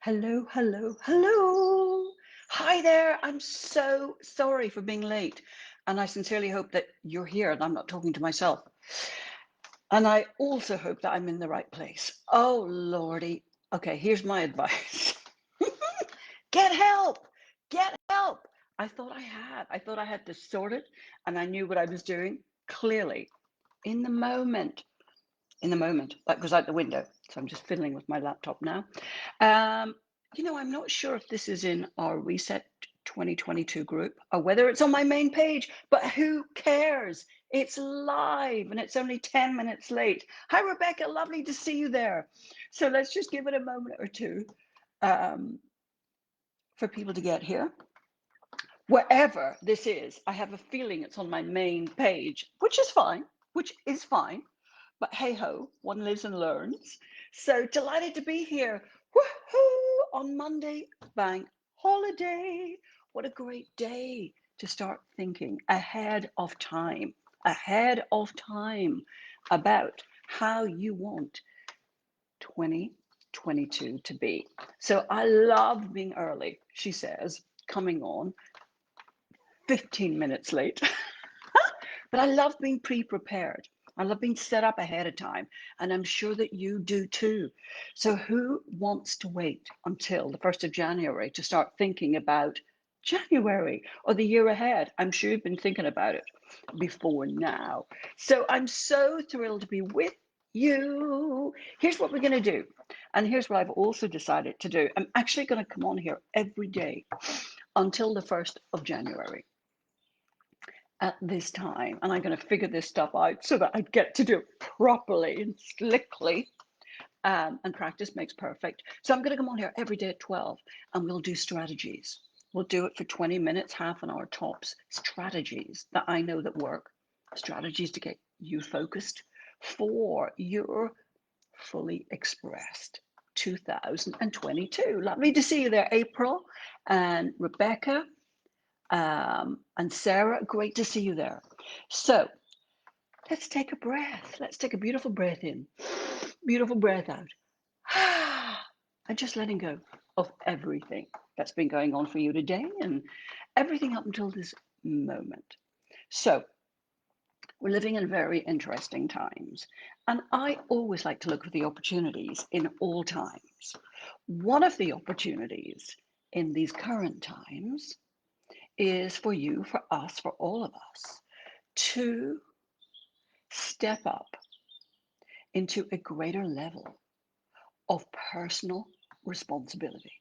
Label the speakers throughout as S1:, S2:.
S1: Hello, hello, hello. Hi there. I'm so sorry for being late. And I sincerely hope that you're here and I'm not talking to myself. And I also hope that I'm in the right place. Oh, Lordy. Okay, here's my advice. Get help. Get help. I thought I had this sorted and I knew what I was doing clearly in the moment. In the moment, that goes out the window. So I'm just fiddling with my laptop now. Um, I'm not sure if this is in our Reset 2022 group or whether it's on my main page, but who cares? It's live and it's only 10 minutes late. Hi, Rebecca. Lovely to see you there. So let's just give it a moment or two um, for people to get here. Wherever this is, I have a feeling it's on my main page, which is fine. But hey ho, one lives and learns. So delighted to be here. Woohoo! On Monday, bank holiday. What a great day to start thinking ahead of time about how you want 2022 to be. So I love being early, she says, coming on 15 minutes late. But I love being pre-prepared. I love being set up ahead of time. And I'm sure that you do too. So who wants to wait until the 1st of January to start thinking about January or the year ahead? I'm sure you've been thinking about it before now. So I'm so thrilled to be with you. Here's what we're going to do. And here's what I've also decided to do. I'm actually going to come on here every day until the 1st of January at this time, and I'm going to figure this stuff out so that I get to do it properly and slickly. And practice makes perfect. So I'm going to come on here every day at 12 and we'll do strategies. We'll do it for 20 minutes, half an hour tops. Strategies that I know that work, strategies to get you focused for your fully expressed 2022. Lovely to see you there, April and Rebecca. And Sarah, great to see you there. So let's take a breath. Let's take a beautiful breath in, beautiful breath out. And just letting go of everything that's been going on for you today and everything up until this moment. So we're living in very interesting times. And I always like to look for the opportunities in all times. One of the opportunities in these current times is for you, for us, for all of us to step up into a greater level of personal responsibility.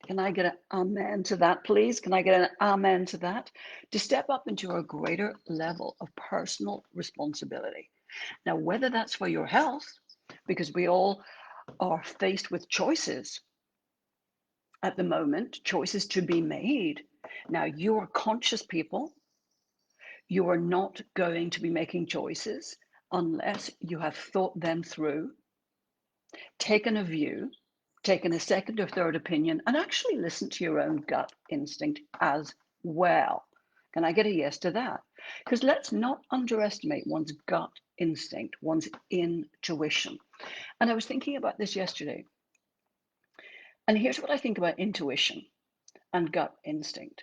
S1: Can I get an amen to that, please? Can I get an amen to that? To step up into a greater level of personal responsibility. Now, whether that's for your health, because we all are faced with choices at the moment, choices to be made. Now, you are conscious people. You are not going to be making choices unless you have thought them through, taken a view, taken a second or third opinion, and actually listened to your own gut instinct as well. Can I get a yes to that? Because let's not underestimate one's gut instinct, one's intuition. And I was thinking about this yesterday. And here's what I think about intuition and gut instinct.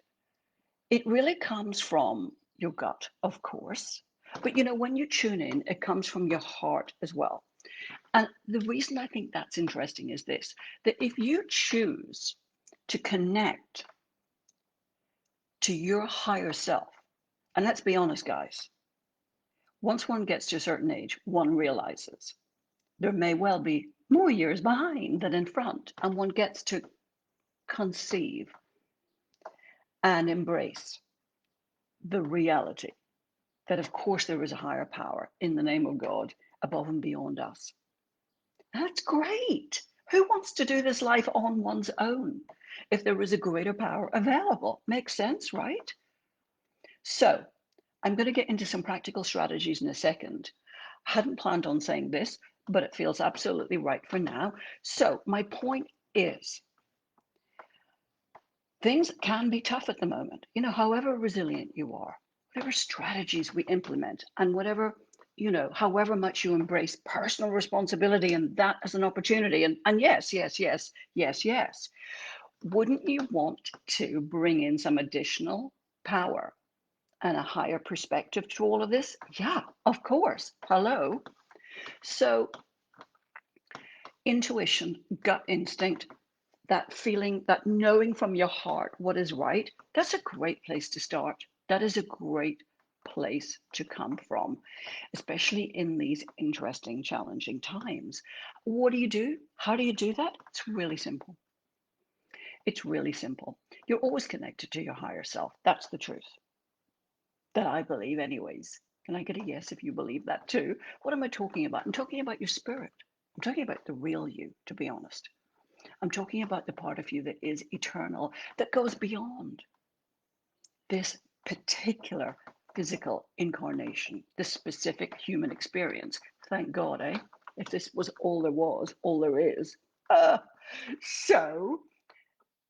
S1: It really comes from your gut, of course. But when you tune in, it comes from your heart as well. And the reason I think that's interesting is this, that if you choose to connect to your higher self, and let's be honest, guys, once one gets to a certain age, one realizes there may well be more years behind than in front, and one gets to conceive and embrace the reality that, of course, there is a higher power in the name of God above and beyond us. That's great. Who wants to do this life on one's own if there is a greater power available? Makes sense, right? So I'm going to get into some practical strategies in a second. Hadn't planned on saying this, but it feels absolutely right for now. So my point is, things can be tough at the moment. However resilient you are, whatever strategies we implement, and whatever however much you embrace personal responsibility and that as an opportunity, and yes, yes, yes, yes, yes, wouldn't you want to bring in some additional power and a higher perspective to all of this? Yeah, of course. Hello. So, intuition, gut instinct, that feeling, that knowing from your heart what is right, that's a great place to start. That is a great place to come from, especially in these interesting, challenging times. What do you do? How do you do that? It's really simple. It's really simple. You're always connected to your higher self. That's the truth. That I believe, anyways. Can I get a yes if you believe that too? What am I talking about? I'm talking about your spirit. I'm talking about the real you, to be honest. I'm talking about the part of you that is eternal, that goes beyond this particular physical incarnation, this specific human experience. Thank God, eh? If this was all there was, all there is. Uh, so,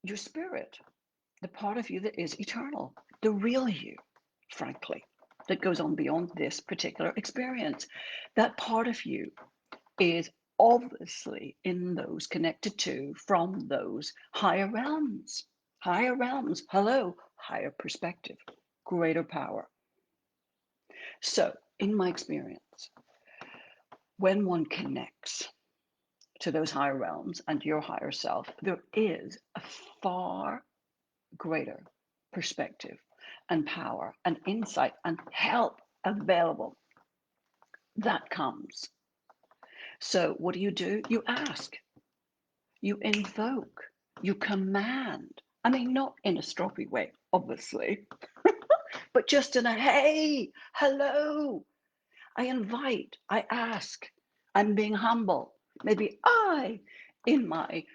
S1: your spirit, the part of you that is eternal, the real you, frankly, that goes on beyond this particular experience. That part of you is obviously in those connected to from those higher realms. Higher realms, hello, higher perspective, greater power. So, in my experience, when one connects to those higher realms and your higher self, there is a far greater perspective and power and insight and help available that comes. So, what do? You ask, you invoke, you command. I mean, not in a stroppy way, obviously, but just in a hey, hello. I invite, I ask, I'm being humble. Maybe in my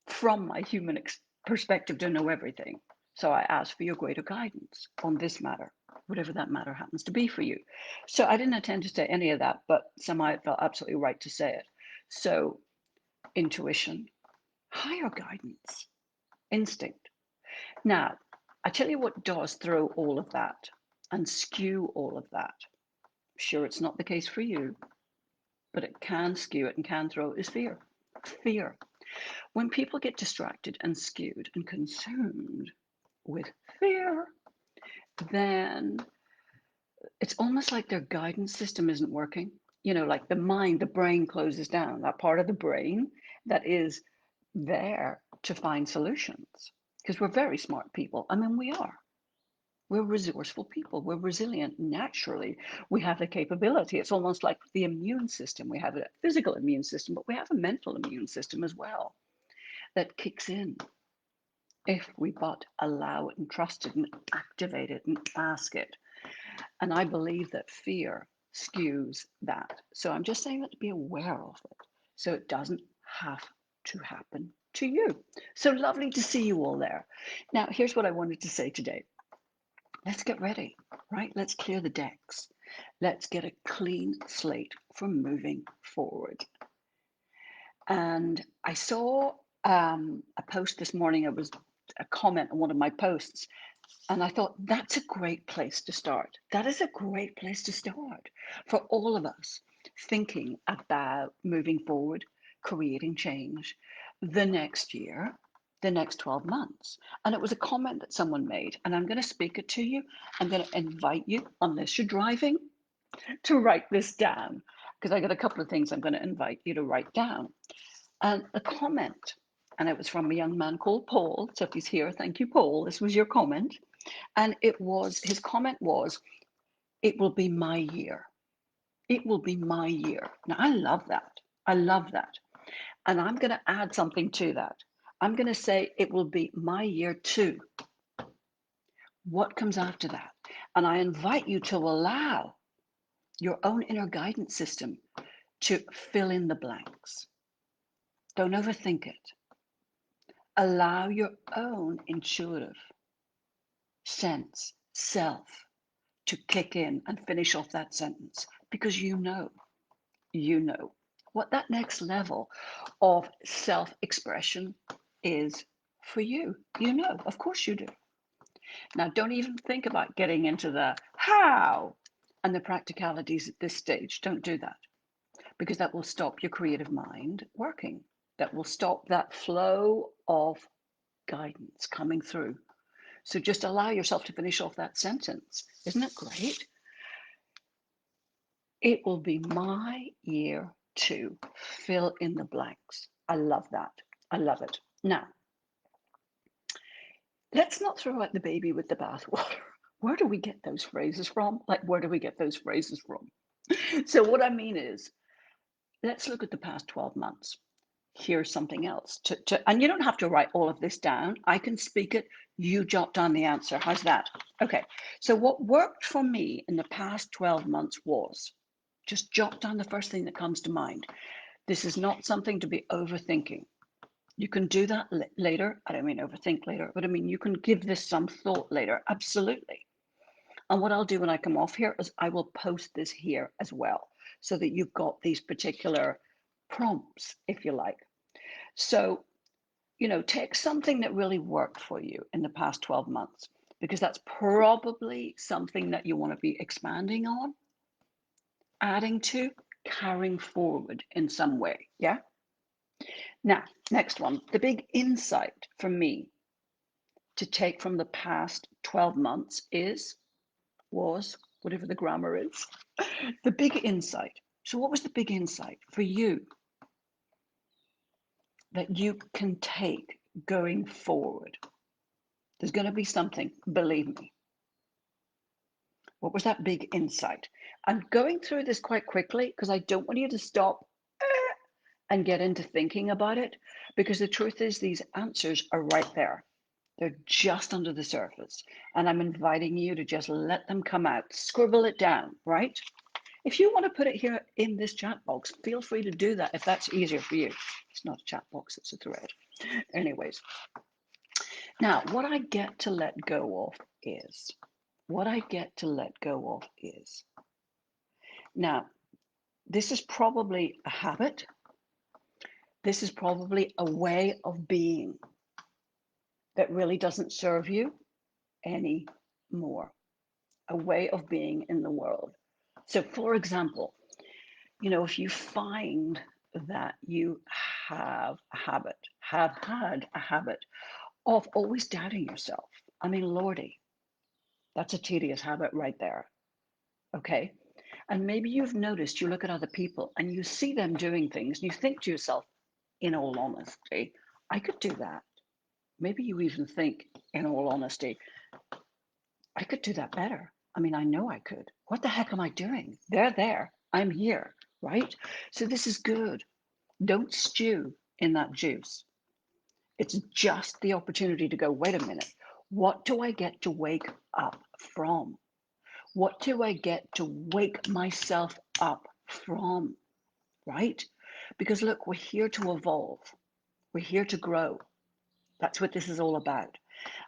S1: from my human perspective, don't know everything. So I ask for your greater guidance on this matter, whatever that matter happens to be for you. So I didn't intend to say any of that, but somehow it felt absolutely right to say it. So intuition, higher guidance, instinct. Now, I tell you what does throw all of that and skew all of that. Sure, it's not the case for you, but it can skew it and can throw is fear. Fear. When people get distracted and skewed and consumed with fear, then it's almost like their guidance system isn't working. Like the brain closes down, that part of the brain that is there to find solutions. Because we're very smart people. I mean, we are. We're resourceful people. We're resilient naturally. We have the capability. It's almost like the immune system. We have a physical immune system, but we have a mental immune system as well that kicks in if we but allow it and trust it and activate it and ask it. And I believe that fear skews that. So I'm just saying that to be aware of it so it doesn't have to happen to you. So lovely to see you all there. Now, here's what I wanted to say today. Let's get ready, right? Let's clear the decks. Let's get a clean slate for moving forward. And I saw a post this morning. It was a comment on one of my posts. And I thought that's a great place to start. That is a great place to start for all of us thinking about moving forward, creating change the next year, the next 12 months. And it was a comment that someone made, and I'm going to speak it to you. I'm going to invite you, unless you're driving, to write this down, because I got a couple of things I'm going to invite you to write down. And the comment, and it was from a young man called Paul. So if he's here, thank you, Paul. This was your comment. And his comment was, it will be my year. It will be my year. Now, I love that. I love that. And I'm going to add something to that. I'm going to say it will be my year too. What comes after that? And I invite you to allow your own inner guidance system to fill in the blanks. Don't overthink it. Allow your own intuitive sense, self, to kick in and finish off that sentence, because you know what that next level of self-expression is for you. Of course you do. Now, don't even think about getting into the how. and the practicalities at this stage. Don't do that, because that will stop your creative mind working. That will stop that flow of guidance coming through. So just allow yourself to finish off that sentence. Isn't it great? It will be my year to fill in the blanks. I love that. I love it. Now, let's not throw out the baby with the bathwater. Where do we get those phrases from? Like, where do we get those phrases from? So, what I mean is, let's look at the past 12 months. Here's something else. And you don't have to write all of this down. I can speak it. You jot down the answer. How's that? Okay. So, what worked for me in the past 12 months was just jot down the first thing that comes to mind. This is not something to be overthinking. You can do that later. I don't mean overthink later, but I mean, you can give this some thought later. Absolutely. And what I'll do when I come off here is I will post this here as well, so that you've got these particular prompts, if you like. So, take something that really worked for you in the past 12 months, because that's probably something that you want to be expanding on, adding to, carrying forward in some way. Yeah. Now, next one, the big insight for me to take from the past 12 months was, whatever the grammar is, the big insight. So, what was the big insight for you that you can take going forward? There's going to be something, believe me. What was that big insight? I'm going through this quite quickly because I don't want you to stop and get into thinking about it, because the truth is, these answers are right there. They're just under the surface. And I'm inviting you to just let them come out. Scribble it down, right? If you want to put it here in this chat box, feel free to do that if that's easier for you. It's not a chat box, it's a thread. Anyways, now what I get to let go of is, now, this is probably a habit. This is probably a way of being that really doesn't serve you anymore. A way of being in the world. So, for example, if you find that you have had a habit of always doubting yourself, I mean, Lordy, that's a tedious habit right there. Okay. And maybe you've noticed, you look at other people and you see them doing things and you think to yourself, in all honesty, I could do that. Maybe you even think, in all honesty, I could do that better. I mean, I know I could. What the heck am I doing? They're there. I'm here, right? So this is good. Don't stew in that juice. It's just the opportunity to go, wait a minute. What do I get to wake up from? What do I get to wake myself up from, right? Because look, we're here to evolve. We're here to grow. That's what this is all about.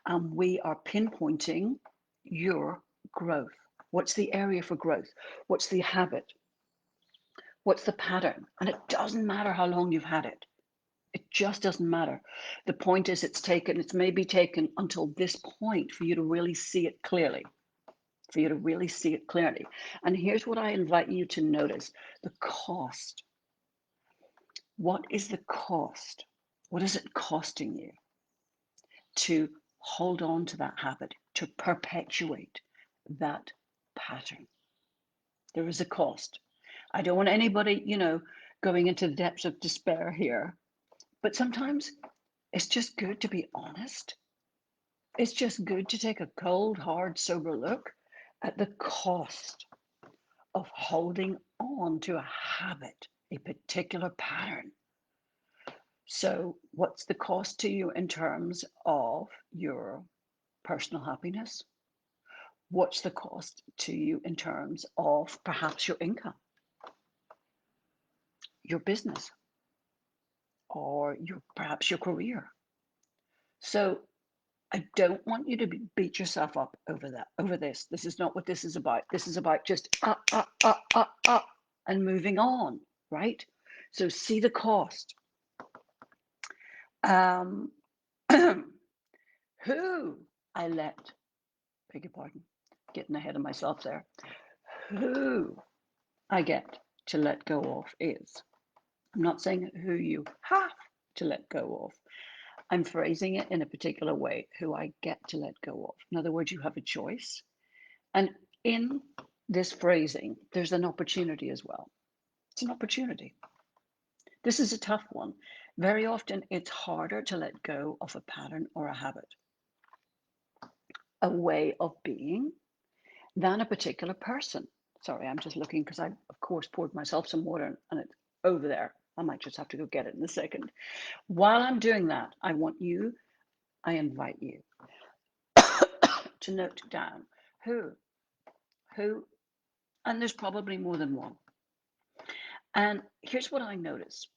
S1: And we are pinpointing your growth. What's the area for growth? What's the habit? What's the pattern? And it doesn't matter how long you've had it. It just doesn't matter. The point is, it's maybe taken until this point for you to really see it clearly. And here's what I invite you to notice: the cost. What is the cost? What is it costing you to hold on to that habit, to perpetuate that pattern? There is a cost. I don't want anybody, going into the depths of despair here, but sometimes it's just good to be honest. It's just good to take a cold, hard, sober look at the cost of holding on to a habit, a particular pattern. So, what's the cost to you in terms of your personal happiness? What's the cost to you in terms of perhaps your income, your business, or perhaps your career? So, I don't want you to beat yourself up over this. This is not what this is about. This is about just and moving on, right? So see the cost. Who I let, beg your pardon, getting ahead of myself there. who I get to let go of is. I'm not saying who you have to let go of. I'm phrasing it in a particular way, who I get to let go of. In other words, you have a choice. And in this phrasing, there's an opportunity as well. It's an opportunity. This is a tough one. Very often, it's harder to let go of a pattern or a habit, a way of being, than a particular person. Sorry, I'm just looking because I, of course, poured myself some water and it's over there. I might just have to go get it in a second. While I'm doing that, I invite you to note down who, who, and there's probably more than one. And here's what I notice.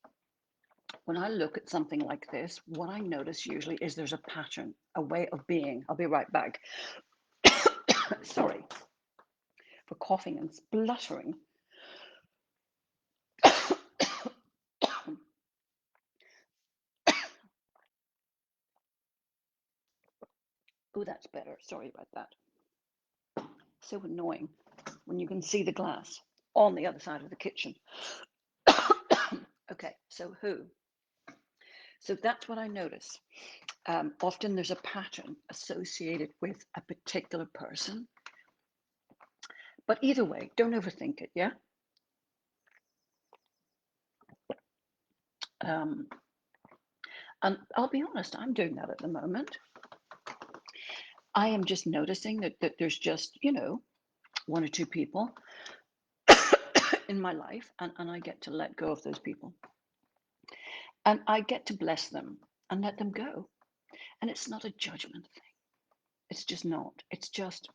S1: When I look at something like this, what I notice usually is there's a pattern, a way of being. I'll be right back. Sorry for coughing and spluttering. Oh, that's better. Sorry about that. So annoying when you can see the glass on the other side of the kitchen. Okay, so who? So that's what I notice. Often there's a pattern associated with a particular person. But either way, don't overthink it, yeah? Um, and I'll be honest, I'm doing that at the moment. I am just noticing that there's just, one or two people in my life, and I get to let go of those people. And I get to bless them and let them go. And it's not a judgment thing. It's just not. It's just,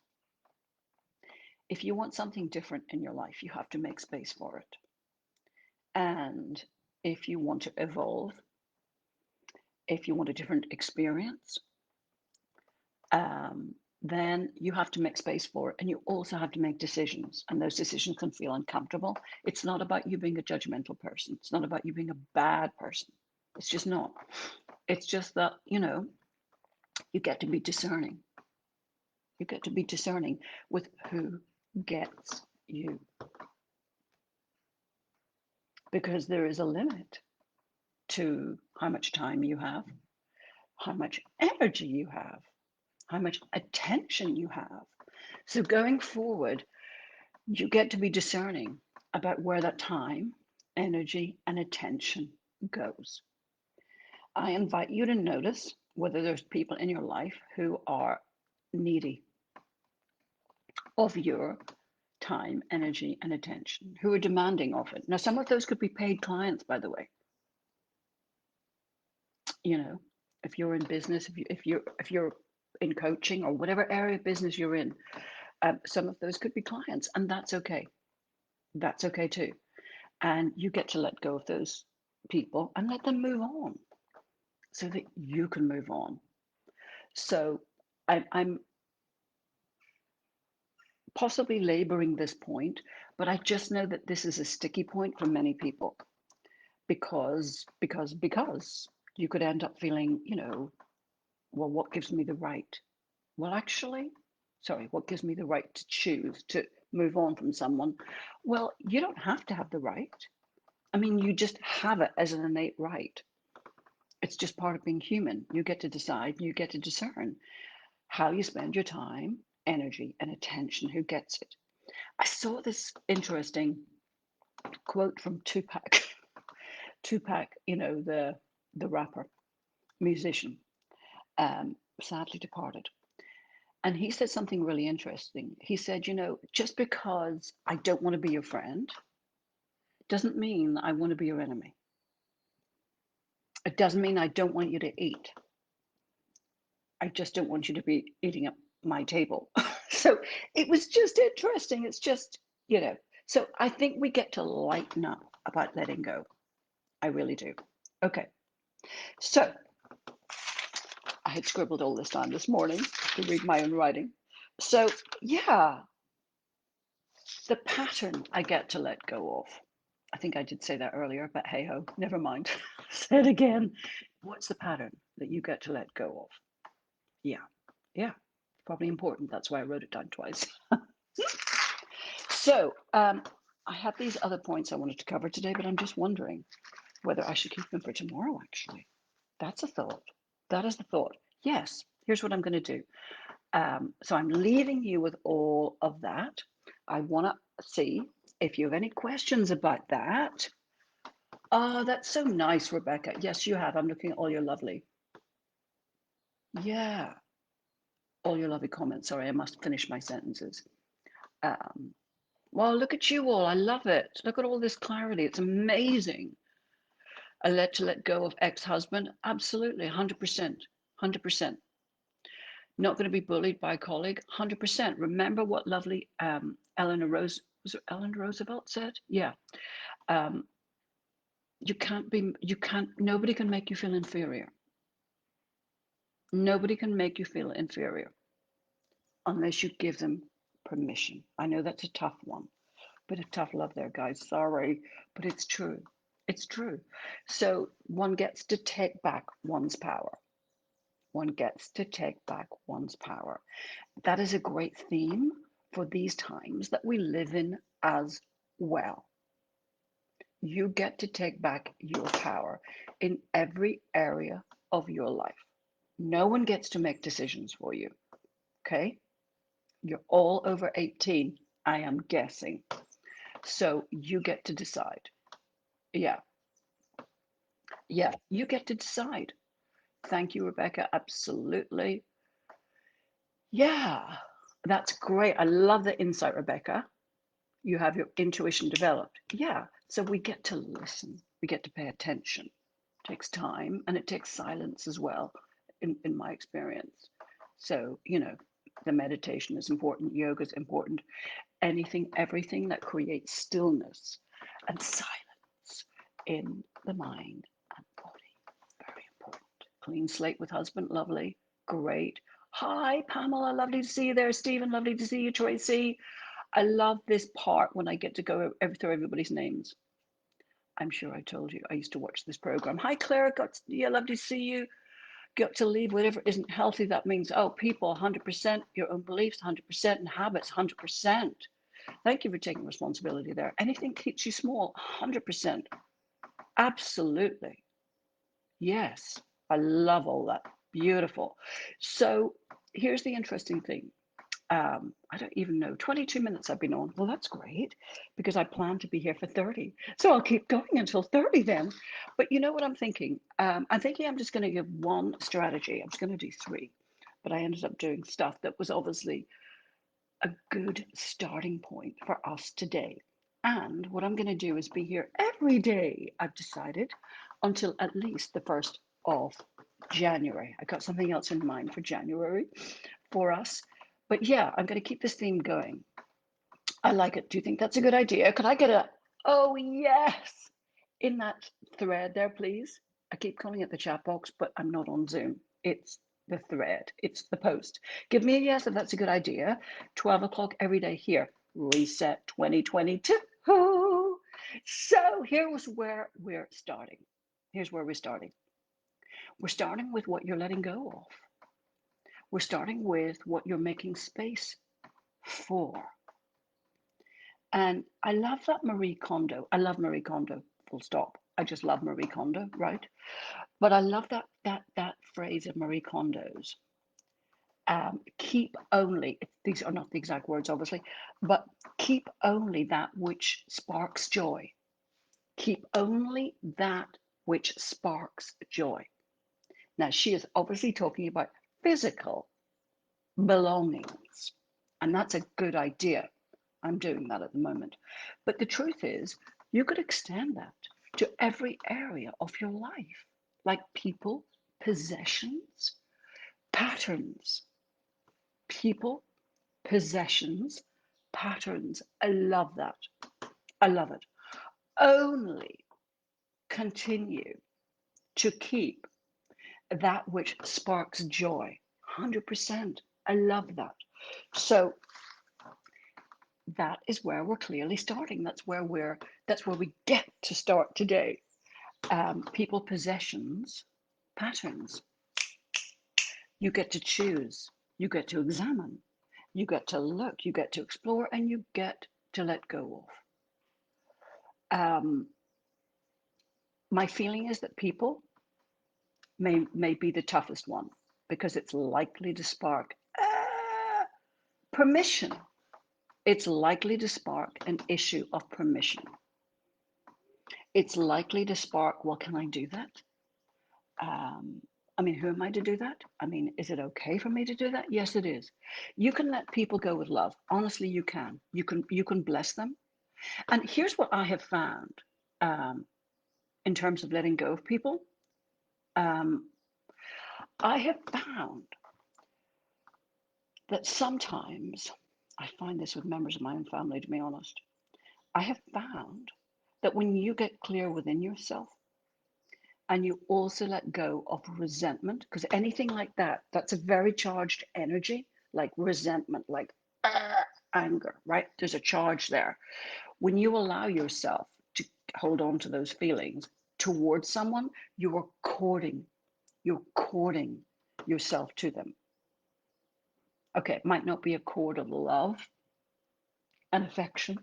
S1: if you want something different in your life, you have to make space for it. And if you want to evolve, if you want a different experience, then you have to make space for it. And you also have to make decisions. And those decisions can feel uncomfortable. It's not about you being a judgmental person. It's not about you being a bad person. It's just not. It's just that, you get to be discerning. You get to be discerning with who gets you. Because there is a limit to how much time you have, how much energy you have, how much attention you have. So going forward, you get to be discerning about where that time, energy, and attention goes. I invite you to notice whether there's people in your life who are needy of your time, energy, and attention, who are demanding of it. Now, some of those could be paid clients, by the way. If you're in business, if you're in coaching or whatever area of business you're in, some of those could be clients, and that's okay. That's okay too. And you get to let go of those people and let them move on so that you can move on. So I'm possibly laboring this point, but I just know that this is a sticky point for many people because you could end up feeling, well, what gives me the right? Well, actually, sorry, what gives me the right to choose to move on from someone? Well, you don't have to have the right. I mean, you just have it as an innate right. It's just part of being human. You get to decide, you get to discern how you spend your time, energy, and attention. Who gets it? I saw this interesting quote from Tupac. Tupac, the rapper, musician, sadly departed. And he said something really interesting. He said, just because I don't want to be your friend doesn't mean I want to be your enemy. It doesn't mean I don't want you to eat. I just don't want you to be eating at my table. So it was just interesting. It's just, so I think we get to lighten up about letting go. I really do. Okay. So I had scribbled all this down this morning to read my own writing. So, yeah, the pattern I get to let go of. I think I did say that earlier, but hey ho, never mind. Say it again. What's the pattern that you get to let go of? Yeah, yeah, probably important. That's why I wrote it down twice. So I have these other points I wanted to cover today, but I'm just wondering whether I should keep them for tomorrow, actually. That's a thought. That is the thought. Yes, here's what I'm going to do. So I'm leaving you with all of that. I want to see if you have any questions about that. Oh, that's so nice, Rebecca. Yes, you have. I'm looking at all your lovely, yeah, all your lovely comments. Sorry, I must finish my sentences. Um, well, look at you all. I love it. Look at all this clarity. It's amazing. I let go of ex-husband. Absolutely, 100%, 100%. Not going to be bullied by a colleague. 100%. Remember what lovely Eleanor Rose was it Eleanor Roosevelt said? Yeah. Um, you can't. Nobody can make you feel inferior. Nobody can make you feel inferior unless you give them permission. I know that's a tough one. Bit of tough love there, guys. Sorry, but it's true. It's true. So one gets to take back one's power. One gets to take back one's power. That is a great theme for these times that we live in as well. You get to take back your power in every area of your life. No one gets to make decisions for you. Okay? You're all over 18, I am guessing. So you get to decide. Yeah, yeah, you get to decide. Thank you, Rebecca. Absolutely. Yeah, that's great. I love the insight, Rebecca. You have your intuition developed. Yeah, so we get to listen, we get to pay attention. It takes time and it takes silence as well, in my experience. So, the meditation is important, yoga is important, anything, everything that creates stillness and silence in the mind and body. Very important. Clean slate with husband, lovely, great. Hi, Pamela, lovely to see you there. Stephen, lovely to see you. Tracy, I love this part when I get to go through everybody's names. I'm sure I told you I used to watch this program. Hi, Claire, yeah, lovely to see you. Got to leave whatever isn't healthy. That means, people, 100%, your own beliefs, 100%, and habits, 100%. Thank you for taking responsibility there. Anything keeps you small, 100%. Absolutely. Yes, I love all that. Beautiful. So here's the interesting thing. I don't even know, 22 minutes I've been on. Well, that's great because I plan to be here for 30. So I'll keep going until 30 then. But you know what I'm thinking? I'm thinking I'm just going to give one strategy. I'm just going to do three. But I ended up doing stuff that was obviously a good starting point for us today. And what I'm going to do is be here every day, I've decided, until at least the 1st of January. I got something else in mind for January for us. But yeah, I'm going to keep this theme going. I like it. Do you think that's a good idea? Could I get a, oh, yes, in that thread there, please? I keep calling it the chat box, but I'm not on Zoom. It's the thread, it's the post. Give me a yes if that's a good idea. 12 o'clock every day here. Reset 2022. So here's where we're starting. Here's where we're starting. We're starting with what you're letting go of. We're starting with what you're making space for. And I love that Marie Kondo. I love Marie Kondo, full stop. I just love Marie Kondo, right? But I love that phrase of Marie Kondo's. Keep only, these are not the exact words, obviously, but keep only that which sparks joy. Keep only that which sparks joy. Now, she is obviously talking about physical belongings, and that's a good idea. I'm doing that at the moment. But the truth is, you could extend that to every area of your life, like people, possessions, patterns. People, possessions, patterns. I love that. I love it. Only continue to keep that which sparks joy. 100%. I love that. So that is where we're clearly starting. That's where we get to start today. People, possessions, patterns. You get to choose. You get to examine. You get to look. You get to explore, and you get to let go of. My feeling is that people may be the toughest one because it's likely to spark permission. It's likely to spark an issue of permission. It's likely to spark, well, can I do that? I mean, who am I to do that? I mean, is it okay for me to do that? Yes, it is. You can let people go with love. Honestly, you can. You can bless them. And here's what I have found in terms of letting go of people. Um, I have found that sometimes, I find this with members of my own family, to be honest, I have found that when you get clear within yourself and you also let go of resentment, because anything like that, that's a very charged energy, like resentment, like anger, right? There's a charge there. When you allow yourself to hold on to those feelings towards someone, you are courting yourself to them. Okay, it might not be a cord of love and affection,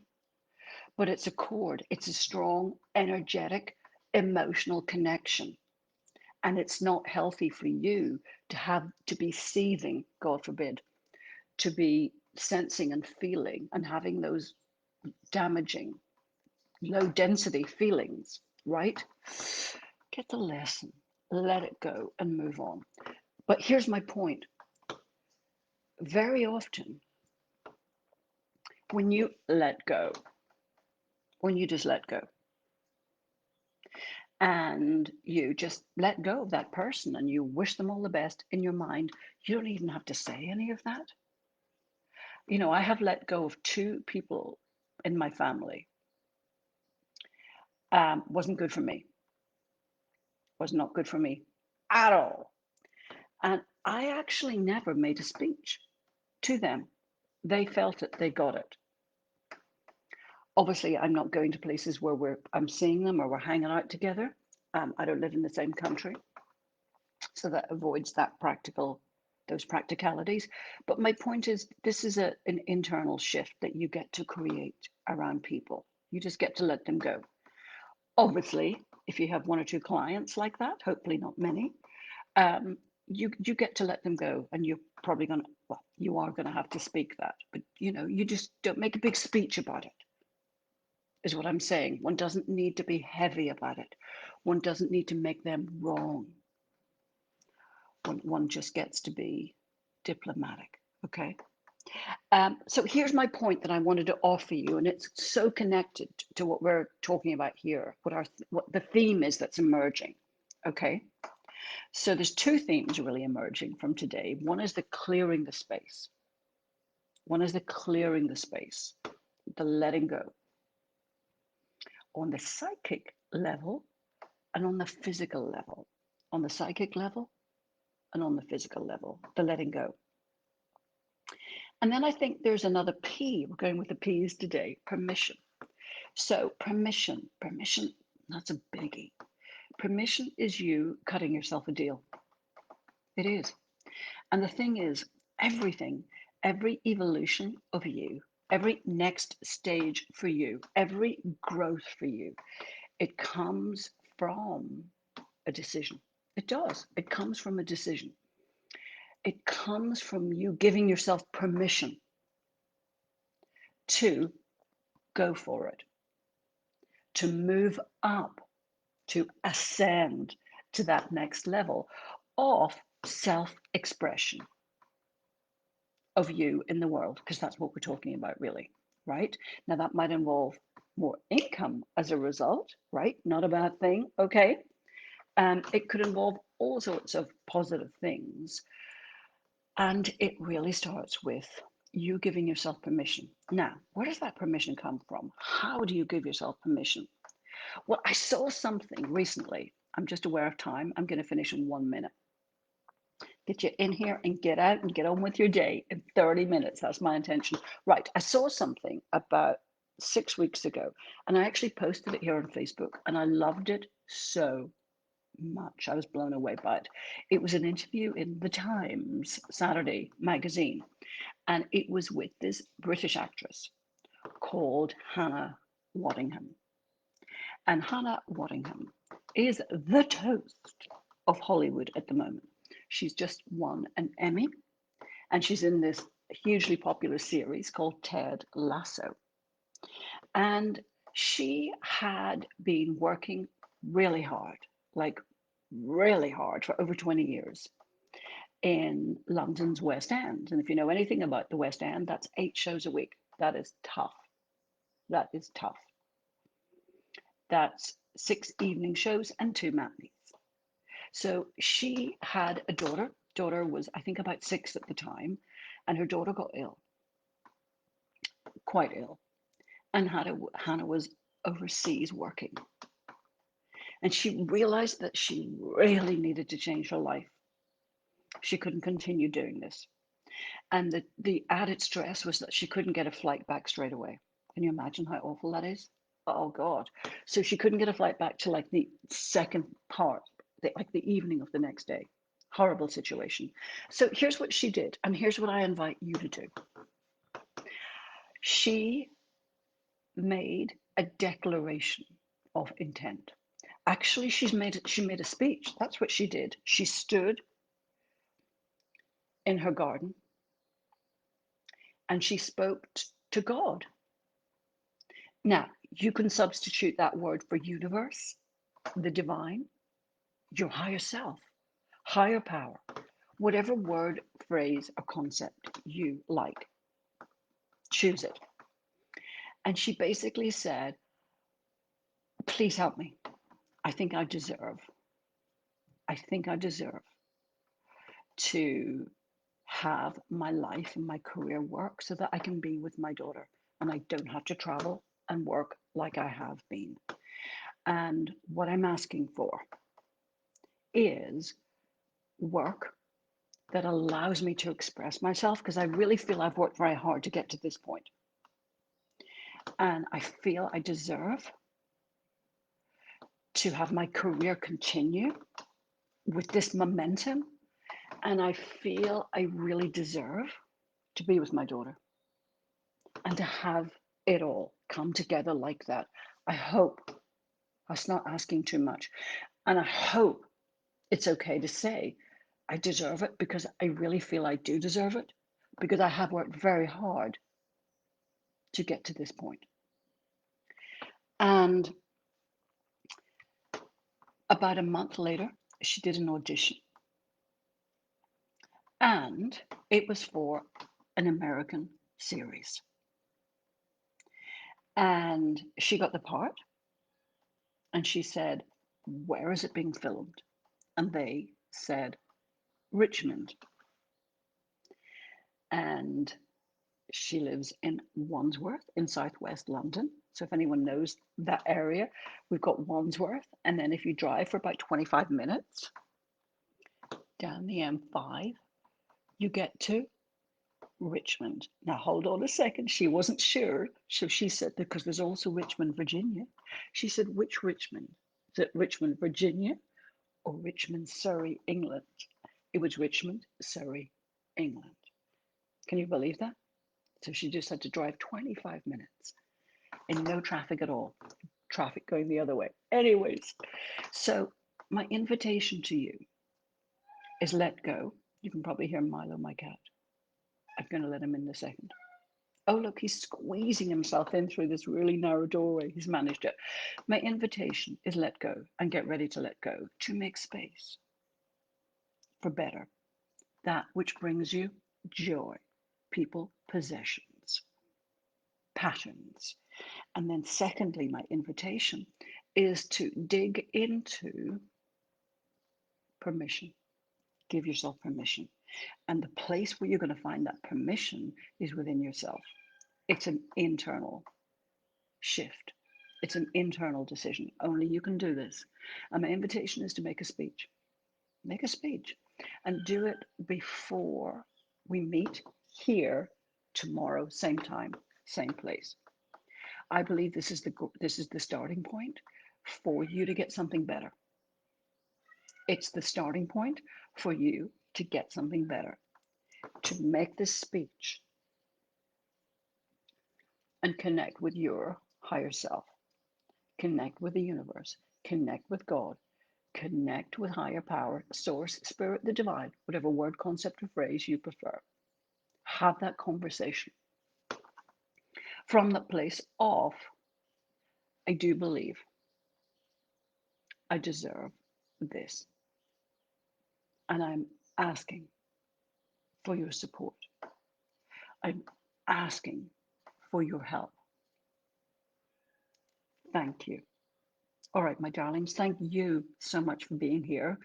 S1: but it's a cord. It's a strong, energetic, emotional connection. And it's not healthy for you to be seething, God forbid, to be sensing and feeling and having those damaging, low density feelings, right? Get the lesson, let it go, and move on. But here's my point. Very often, when you let go, when you just let go, and you just let go of that person and you wish them all the best in your mind, you don't even have to say any of that. You know, I have let go of two people in my family. Wasn't good for me. Was not good for me at all. And I actually never made a speech to them. They felt it, they got it. Obviously, I'm not going to places where I'm seeing them or we're hanging out together. I don't live in the same country, so that avoids those practicalities. But my point is, this is an internal shift that you get to create around people. You just get to let them go. Obviously, if you have one or two clients like that, hopefully not many, um, you get to let them go, and you're probably going to, well, you are going to have to speak that, but you just don't make a big speech about it, is what I'm saying. One doesn't need to be heavy about it. One doesn't need to make them wrong. One just gets to be diplomatic. Okay. So here's my point that I wanted to offer you, and it's so connected to what we're talking about here, what the theme is that's emerging. Okay. So there's two themes really emerging from today. One is the clearing the space. One is the clearing the space, the letting go on the psychic level and on the physical level. On the psychic level and on the physical level, the letting go. And then I think there's another P. We're going with the P's today, permission. So permission, that's a biggie. Permission is you cutting yourself a deal. It is. And the thing is, every evolution of you, every next stage for you, every growth for you, it comes from a decision. It does. It comes from a decision. It comes from you giving yourself permission to go for it, to move up, to ascend to that next level of self expression of you in the world, because that's what we're talking about, really, right? Now, that might involve more income as a result, right? Not a bad thing, okay? It could involve all sorts of positive things. And it really starts with you giving yourself permission. Now, where does that permission come from? How do you give yourself permission? Well, I saw something recently. I'm just aware of time. I'm going to finish in 1 minute. Get you in here and get out and get on with your day in 30 minutes. That's my intention. Right. I saw something about 6 weeks ago, and I actually posted it here on Facebook, and I loved it so much. I was blown away by it. It was an interview in the Times Saturday magazine, and it was with this British actress called Hannah Waddingham. And Hannah Waddingham is the toast of Hollywood at the moment. She's just won an Emmy, and she's in this hugely popular series called Ted Lasso. And she had been working really hard, like really hard for over 20 years in London's West End. And if you know anything about the West End, that's 8 shows a week. That is tough. That is tough. That's 6 evening shows and 2 matinees. So she had a daughter. Daughter was, I think, about 6 at the time, and her daughter got ill, quite ill. And Hannah was overseas working. And she realized that she really needed to change her life. She couldn't continue doing this. And the added stress was that she couldn't get a flight back straight away. Can you imagine how awful that is? Oh, God. So she couldn't get a flight back to like the second part, like the evening of the next day. Horrible situation. So here's what she did, and here's what I invite you to do. She made a declaration of intent. Actually, she made a speech. That's what she did. She stood in her garden and she spoke to God. Now, you can substitute that word for universe, the divine, your higher self, higher power, whatever word, phrase, or concept you like. Choose it. And she basically said, please help me. I think I deserve to have my life and my career work so that I can be with my daughter and I don't have to travel and work like I have been. And what I'm asking for is work that allows me to express myself, because I really feel I've worked very hard to get to this point. And I feel I deserve to have my career continue with this momentum. And I feel I really deserve to be with my daughter and to have it all come together like that. I hope that's not asking too much. And I hope it's okay to say I deserve it, because I really feel I do deserve it, because I have worked very hard to get to this point. And about a month later, she did an audition. And it was for an American series. And she got the part. And she said, where is it being filmed? And they said, Richmond. And she lives in Wandsworth in southwest London. So if anyone knows that area, we've got Wandsworth. And then if you drive for about 25 minutes down the M5, you get to Richmond. Now hold on a second. She wasn't sure. So she said, because there's also Richmond, Virginia. She said, which Richmond? Is it Richmond, Virginia, or Richmond, Surrey, England? It was Richmond, Surrey, England. Can you believe that? So she just had to drive 25 minutes in no traffic at all. Traffic going the other way. Anyways, so my invitation to you is let go. You can probably hear Milo, my cat. I'm going to let him in a second. Oh, look, he's squeezing himself in through this really narrow doorway. He's managed it. My invitation is let go and get ready to let go, to make space for better, that which brings you joy, people, possessions, patterns. And then, secondly, my invitation is to dig into permission. Give yourself permission. And the place where you're going to find that permission is within yourself. It's an internal shift. It's an internal decision. Only you can do this. And my invitation is to make a speech. Make a speech and do it before we meet here tomorrow, same time, same place. I believe this is the starting point for you to get something better. It's the starting point for you to get something better, to make this speech and connect with your higher self, connect with the universe, connect with God, connect with higher power, source, spirit, the divine, whatever word, concept, or phrase you prefer. Have that conversation from the place of, I do believe I deserve this, and I'm asking for your support. I'm asking for your help. Thank you. All right, my darlings, thank you so much for being here.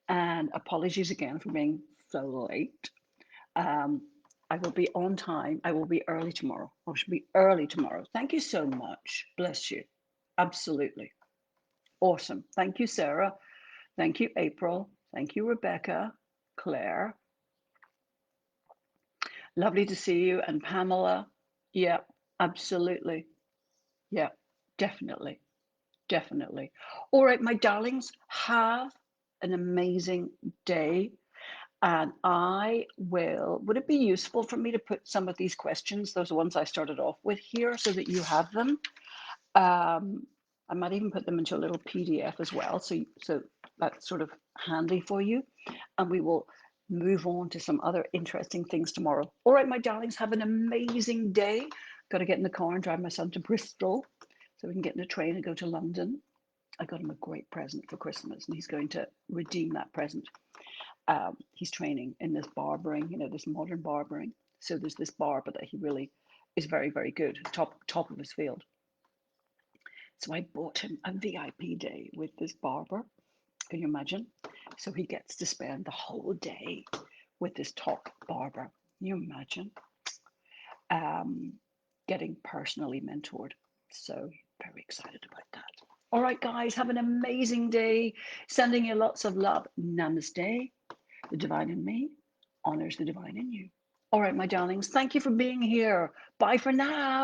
S1: And apologies again for being so late. Um, I will be on time. I will be early tomorrow. I should be early tomorrow. Thank you so much. Bless you. Absolutely. Awesome. Thank you, Sarah. Thank you, April. Thank you, Rebecca, Claire. Lovely to see you. And Pamela. Yeah, absolutely. Yeah, definitely. Definitely. All right, my darlings, have an amazing day. And I will, would it be useful for me to put some of these questions, those ones I started off with here, so that you have them? I might even put them into a little PDF as well, so that's sort of handy for you. And we will move on to some other interesting things tomorrow. All right, my darlings, have an amazing day. Got to get in the car and drive my son to Bristol so we can get in a train and go to London. I got him a great present for Christmas, and he's going to redeem that present. He's training in this barbering, this modern barbering. So there's this barber that he really is very, very good, top of his field. So I bought him a VIP day with this barber. Can you imagine? So he gets to spend the whole day with this top barber. Can you imagine? Um, Getting personally mentored. So very excited about that. All right, guys, have an amazing day. Sending you lots of love. Namaste. The divine in me honors the divine in you. All right, my darlings, thank you for being here. Bye for now.